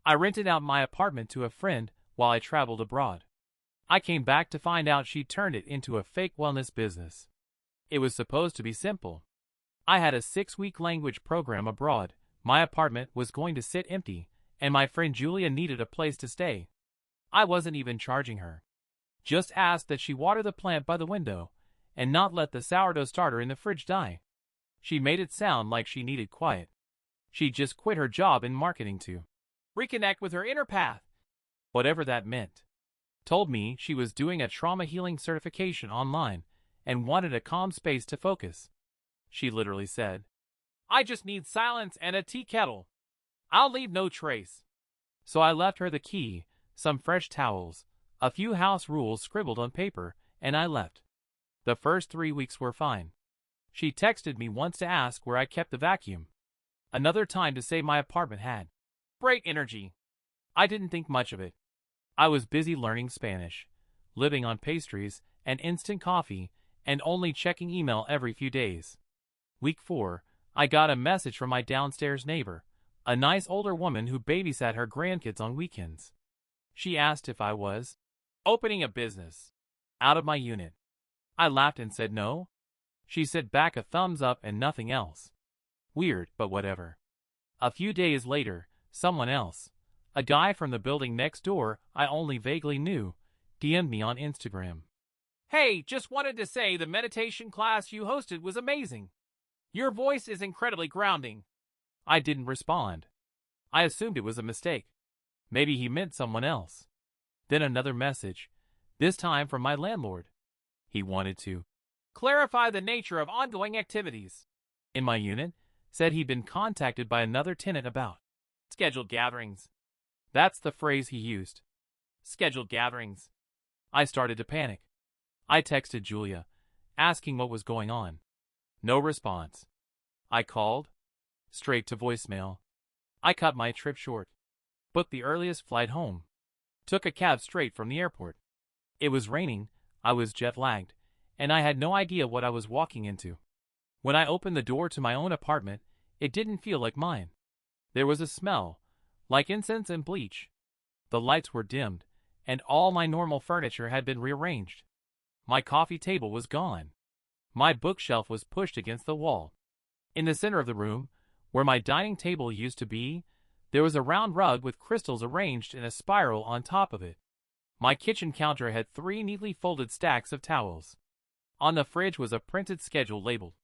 I rented out my apartment to a friend while I traveled abroad. I came back to find out she'd turned it into a fake wellness business. It was supposed to be simple. I had a 6-week language program abroad, my apartment was going to sit empty, and my friend Julia needed a place to stay. I wasn't even charging her. Just asked that she water the plant by the window, and not let the sourdough starter in the fridge die. She made it sound like she needed quiet. She just quit her job in marketing to reconnect with her inner path, whatever that meant. Told me she was doing a trauma healing certification online and wanted a calm space to focus. She literally said, "I just need silence and a tea kettle. I'll leave no trace." So I left her the key, some fresh towels, a few house rules scribbled on paper, and I left. The first 3 weeks were fine. She texted me once to ask where I kept the vacuum. Another time to say my apartment had great energy. I didn't think much of it. I was busy learning Spanish, living on pastries and instant coffee, and only checking email every few days. Week 4, I got a message from my downstairs neighbor, a nice older woman who babysat her grandkids on weekends. She asked if I was opening a business out of my unit. I laughed and said no. She said back a thumbs up and nothing else. Weird, but whatever. A few days later, someone else, a guy from the building next door I only vaguely knew, DM'd me on Instagram. "Hey, just wanted to say the meditation class you hosted was amazing. Your voice is incredibly grounding." I didn't respond. I assumed it was a mistake. Maybe he meant someone else. Then another message, this time from my landlord. He wanted to clarify the nature of ongoing activities in my unit, said he'd been contacted by another tenant about scheduled gatherings. That's the phrase he used. Scheduled gatherings. I started to panic. I texted Julia, asking what was going on. No response. I called. Straight to voicemail. I cut my trip short. Booked the earliest flight home. Took a cab straight from the airport. It was raining, I was jet-lagged, and I had no idea what I was walking into. When I opened the door to my own apartment, it didn't feel like mine. There was a smell, like incense and bleach. The lights were dimmed, and all my normal furniture had been rearranged. My coffee table was gone. My bookshelf was pushed against the wall. In the center of the room, where my dining table used to be, there was a round rug with crystals arranged in a spiral on top of it. My kitchen counter had 3 neatly folded stacks of towels. On the fridge was a printed schedule labeled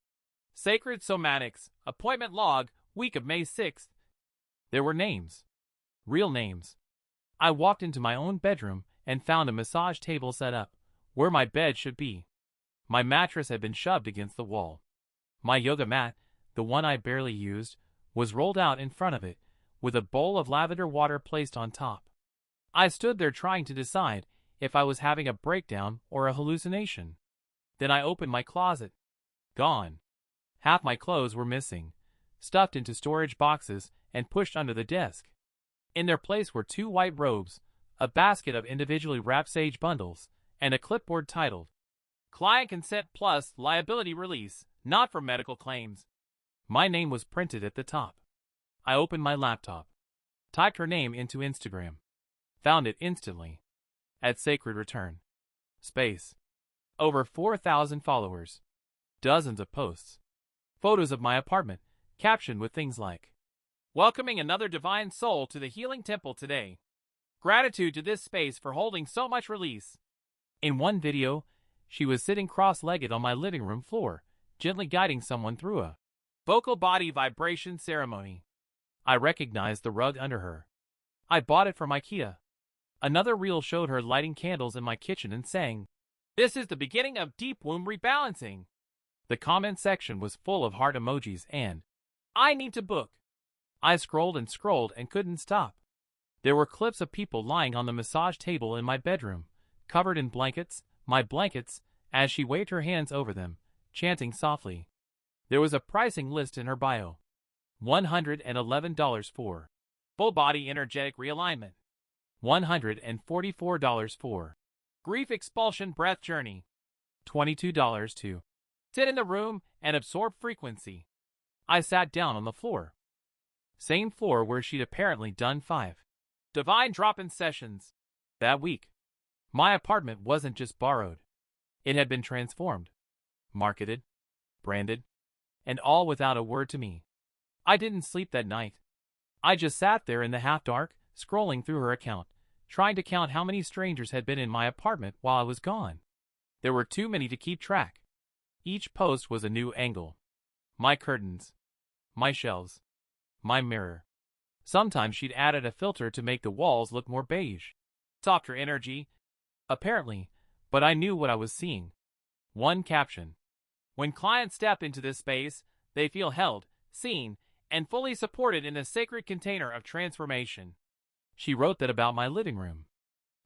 Sacred Somatics, Appointment Log, Week of May 6th. There were names. Real names. I walked into my own bedroom and found a massage table set up, where my bed should be. My mattress had been shoved against the wall. My yoga mat, the one I barely used, was rolled out in front of it, with a bowl of lavender water placed on top. I stood there trying to decide if I was having a breakdown or a hallucination. Then I opened my closet. Gone. Half my clothes were missing, stuffed into storage boxes and pushed under the desk. In their place were 2 white robes, a basket of individually wrapped sage bundles, and a clipboard titled, Client Consent Plus Liability Release, Not for Medical Claims. My name was printed at the top. I opened my laptop. Typed her name into Instagram. Found it instantly. At Sacred Return. Space. Over 4,000 followers. Dozens of posts. Photos of my apartment, captioned with things like, "Welcoming another divine soul to the healing temple today. Gratitude to this space for holding so much release." In one video, she was sitting cross-legged on my living room floor, gently guiding someone through a vocal body vibration ceremony. I recognized the rug under her. I bought it from IKEA. Another reel showed her lighting candles in my kitchen and saying, "This is the beginning of deep womb rebalancing." The comment section was full of heart emojis and, "I need to book." I scrolled and couldn't stop. There were clips of people lying on the massage table in my bedroom, covered in blankets, my blankets, as she waved her hands over them, chanting softly. There was a pricing list in her bio. $111 for full body energetic realignment. $144 for grief expulsion breath journey. $22 to sit in the room and absorb frequency. I sat down on the floor. Same floor where she'd apparently done 5 Divine drop-in sessions. That week, my apartment wasn't just borrowed. It had been transformed, marketed, branded, and all without a word to me. I didn't sleep that night. I just sat there in the half-dark, scrolling through her account, trying to count how many strangers had been in my apartment while I was gone. There were too many to keep track. Each post was a new angle. My curtains, my shelves, my mirror. Sometimes she'd added a filter to make the walls look more beige. Softer energy, apparently, but I knew what I was seeing. One caption. When clients step into this space, they feel held, seen, and fully supported in a sacred container of transformation. She wrote that about my living room,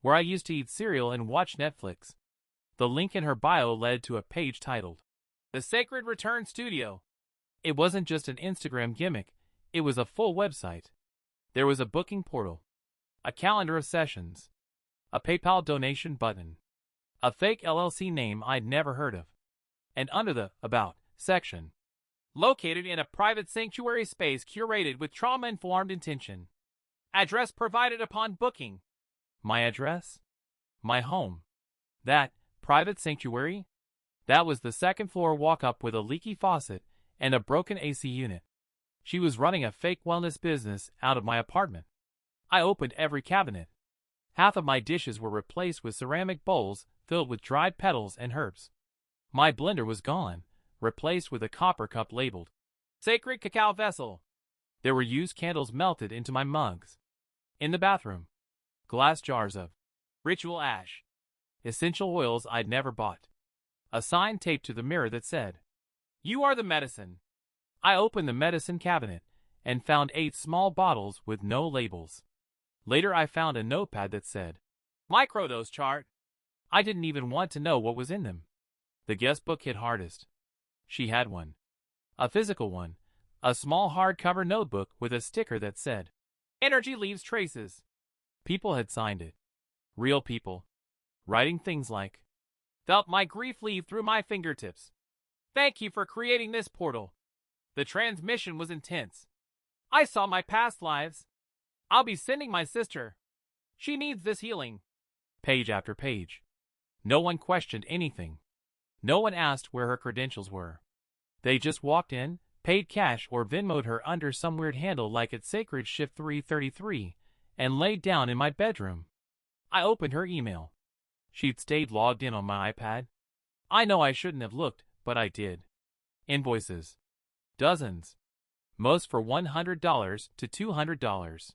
where I used to eat cereal and watch Netflix. The link in her bio led to a page titled, The Sacred Return Studio. It wasn't just an Instagram gimmick, it was a full website. There was a booking portal, a calendar of sessions, a PayPal donation button, a fake LLC name I'd never heard of, and under the About section, located in a private sanctuary space curated with trauma-informed intention. Address provided upon booking. My address? My home. That private sanctuary? That was the second-floor walk-up with a leaky faucet and a broken AC unit. She was running a fake wellness business out of my apartment. I opened every cabinet. Half of my dishes were replaced with ceramic bowls filled with dried petals and herbs. My blender was gone, replaced with a copper cup labeled Sacred Cacao Vessel. There were used candles melted into my mugs. In the bathroom, glass jars of ritual ash, essential oils I'd never bought. A sign taped to the mirror that said, You are the medicine. I opened the medicine cabinet and found 8 small bottles with no labels. Later I found a notepad that said, Microdose chart. I didn't even want to know what was in them. The guest book hit hardest. She had one. A physical one. A small hardcover notebook with a sticker that said, Energy leaves traces. People had signed it. Real people. Writing things like, Felt my grief leave through my fingertips. Thank you for creating this portal. The transmission was intense. I saw my past lives. I'll be sending my sister. She needs this healing. Page after page. No one questioned anything. No one asked where her credentials were. They just walked in, paid cash or Venmo'd her under some weird handle like it's Sacred Shift 333, and laid down in my bedroom. I opened her email. She'd stayed logged in on my iPad. I know I shouldn't have looked, but I did. Invoices. Dozens. Most for $100 to $200.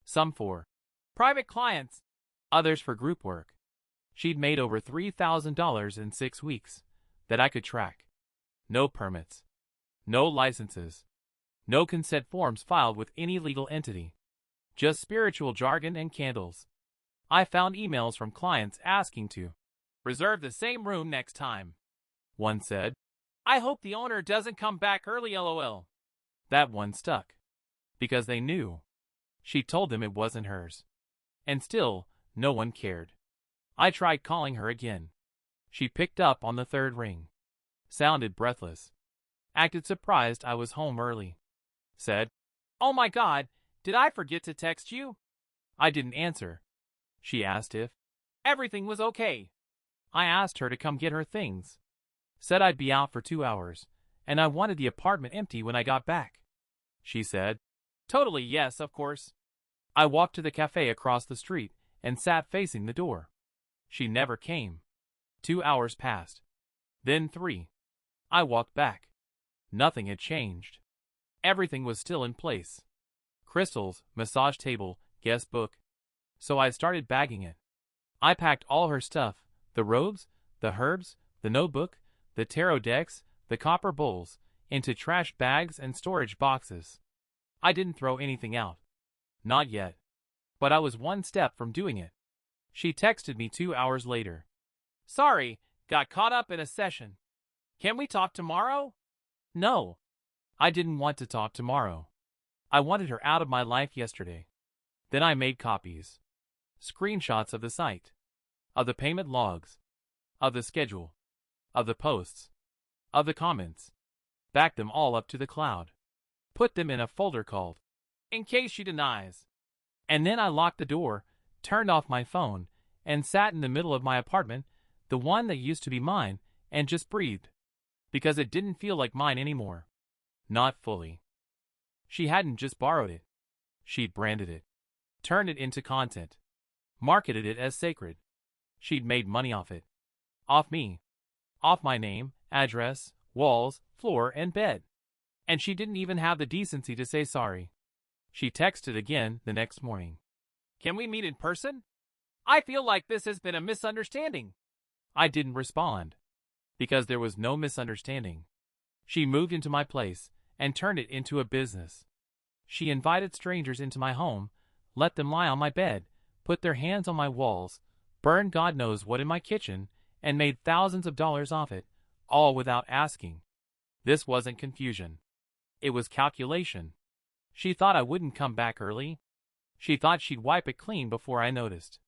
Some for private clients. Others for group work. She'd made over $3,000 in 6 weeks that I could track. No permits. No licenses. No consent forms filed with any legal entity. Just spiritual jargon and candles. I found emails from clients asking to reserve the same room next time. One said, I hope the owner doesn't come back early, lol. That one stuck. Because they knew. She told them it wasn't hers. And still, no one cared. I tried calling her again. She picked up on the 3rd ring. Sounded breathless. Acted surprised I was home early. Said, Oh my God, did I forget to text you? I didn't answer. She asked if everything was okay. I asked her to come get her things. Said I'd be out for 2 hours, and I wanted the apartment empty when I got back. She said, Totally yes, of course. I walked to the cafe across the street and sat facing the door. She never came. 2 hours passed. Then 3. I walked back. Nothing had changed. Everything was still in place. Crystals, massage table, guest book. So I started bagging it. I packed all her stuff, the robes, the herbs, the notebook, the tarot decks, the copper bowls, into trash bags and storage boxes. I didn't throw anything out. Not yet. But I was one step from doing it. She texted me 2 hours later. Sorry, got caught up in a session. Can we talk tomorrow? No. I didn't want to talk tomorrow. I wanted her out of my life yesterday. Then I made copies. Screenshots of the site. Of the payment logs. Of the schedule. Of the posts. Of the comments. Backed them all up to the cloud. Put them in a folder called In Case She Denies. And then I locked the door, turned off my phone, and sat in the middle of my apartment, the one that used to be mine, and just breathed. Because it didn't feel like mine anymore. Not fully. She hadn't just borrowed it. She'd branded it. Turned it into content. Marketed it as sacred. She'd made money off it. Off me. Off my name, address, walls, floor, and bed. And she didn't even have the decency to say sorry. She texted again the next morning. "Can we meet in person? I feel like this has been a misunderstanding." I didn't respond. Because there was no misunderstanding. She moved into my place and turned it into a business. She invited strangers into my home, let them lie on my bed, put their hands on my walls, burned God knows what in my kitchen, and made thousands of dollars off it, all without asking. This wasn't confusion. It was calculation. She thought I wouldn't come back early. She thought she'd wipe it clean before I noticed.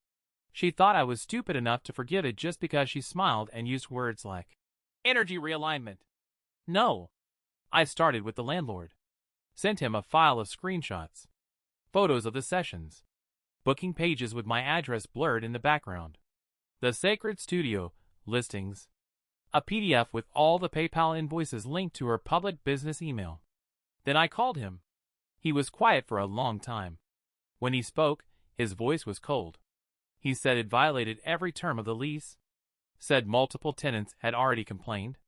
She thought I was stupid enough to forgive it just because she smiled and used words like energy realignment. No. I started with the landlord. Sent him a file of screenshots. Photos of the sessions. Booking pages with my address blurred in the background. The sacred studio, listings. A PDF with all the PayPal invoices linked to her public business email. Then I called him. He was quiet for a long time. When he spoke, his voice was cold. He said it violated every term of the lease. Said multiple tenants had already complained.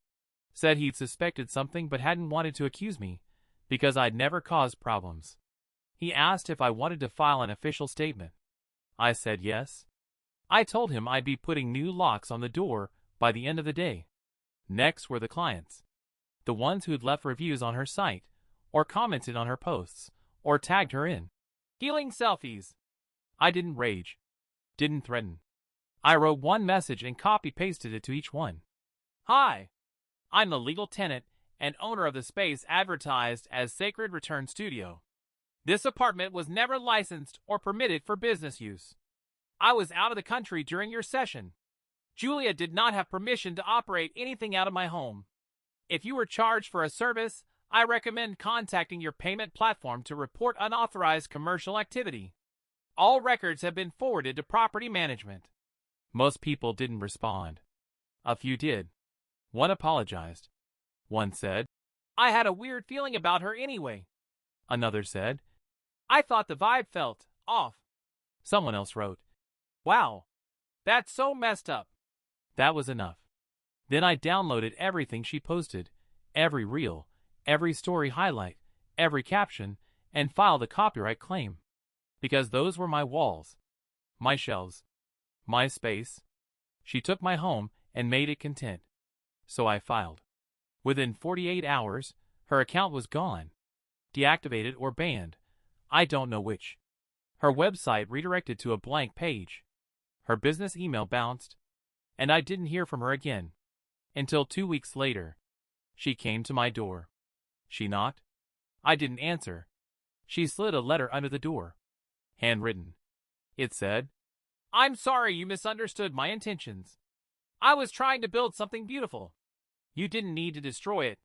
Said he'd suspected something but hadn't wanted to accuse me, because I'd never caused problems. He asked if I wanted to file an official statement. I said yes. I told him I'd be putting new locks on the door by the end of the day. Next were the clients. The ones who'd left reviews on her site, or commented on her posts, or tagged her in healing selfies. I didn't rage. Didn't threaten. I wrote one message and copy-pasted it to each one. "Hi. I'm the legal tenant and owner of the space advertised as Sacred Return Studio. This apartment was never licensed or permitted for business use. I was out of the country during your session. Julia did not have permission to operate anything out of my home. If you were charged for a service, I recommend contacting your payment platform to report unauthorized commercial activity. All records have been forwarded to property management." Most people didn't respond. A few did. One apologized. One said, "I had a weird feeling about her anyway." Another said, "I thought the vibe felt off." Someone else wrote, "Wow, that's so messed up." That was enough. Then I downloaded everything she posted, every reel, every story highlight, every caption, and filed a copyright claim. Because those were my walls, my shelves, my space. She took my home and made it content. So I filed. Within 48 hours, her account was gone. Deactivated or banned. I don't know which. Her website redirected to a blank page. Her business email bounced. And I didn't hear from her again. Until 2 weeks later. She came to my door. She knocked. I didn't answer. She slid a letter under the door. Handwritten. It said, "I'm sorry you misunderstood my intentions. I was trying to build something beautiful. You didn't need to destroy it.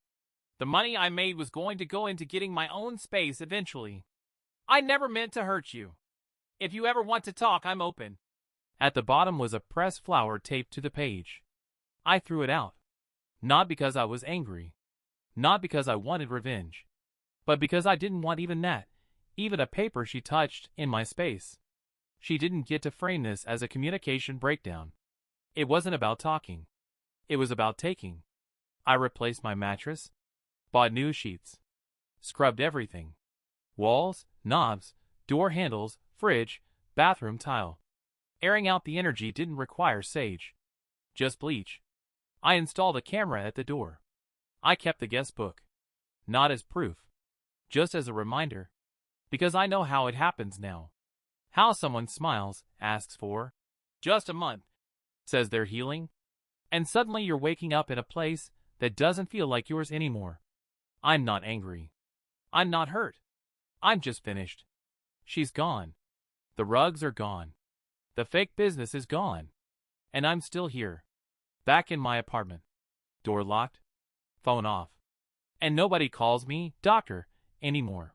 The money I made was going to go into getting my own space eventually. I never meant to hurt you. If you ever want to talk, I'm open." At the bottom was a pressed flower taped to the page. I threw it out. Not because I was angry. Not because I wanted revenge. But because I didn't want even that, even a paper she touched in my space. She didn't get to frame this as a communication breakdown. It wasn't about talking. It was about taking. I replaced my mattress. Bought new sheets. Scrubbed everything. Walls, knobs, door handles, fridge, bathroom tile. Airing out the energy didn't require sage. Just bleach. I installed a camera at the door. I kept the guest book. Not as proof. Just as a reminder. Because I know how it happens now. How someone smiles, asks for just a month, says they're healing, and suddenly you're waking up in a place that doesn't feel like yours anymore. I'm not angry. I'm not hurt. I'm just finished. She's gone. The rugs are gone. The fake business is gone. And I'm still here. Back in my apartment. Door locked. Phone off. And nobody calls me doctor anymore.